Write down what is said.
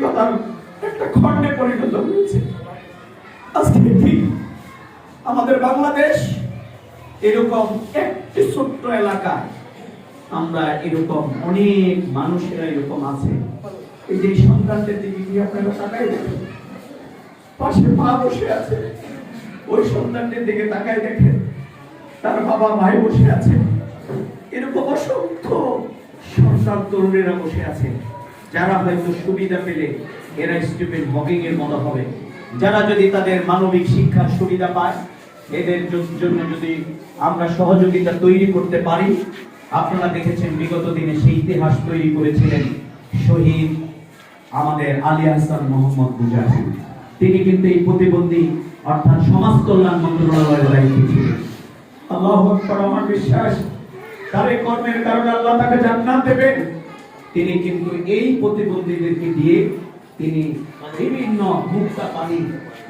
কথার একটা খণ্ডে পরিণত হয়েছে। আজকে ঠিক আমাদের বাংলাদেশ এরকম একটি ছোট্ট এলাকা, আমরা এরকম অনেক মানুষেরা এরকম আছে। এই যে সন্তানদের দিকে কি আপনারা তাকাই দেখেন, পাশে মা বসে আছে, ওই সন্তানদের দিকে তাকাই দেখেন তার বাবা ভাই বসে আছে, এরকম অসংখ্য সন্তান তরুণেরা বসে আছে, যারা হয়তো সুবিধা পেলে এরা স্টুডেন্ট হকিং এর মতো হবে। যারা যদি তাদের মানবিক শিক্ষার সুবিধা পায়, এদের জন্য যদি আমরা সহযোগিতা তৈরি করতে পারি। আপনারা দেখেছেন বিগত দিনে সেই ইতিহাস তৈরি করেছিলেন শহীদ আমাদের আলী হাসান মোহাম্মদ মুজাহিদ। তিনি কিন্তু এই প্রতিবন্ধী অর্থাৎ সমাজ কল্যাণ মন্ত্রণালয়ের দায়িত্বে ছিলেন। আল্লাহু আকবার। আমার বিশ্বাস তার এই কর্মের কারণে আল্লাহ তাকে জান্নাত দেবেন। তিনি কিন্তু এই প্রতিবন্ধীদেরকে দিয়ে তিনি বিভিন্ন মুক্তা পানি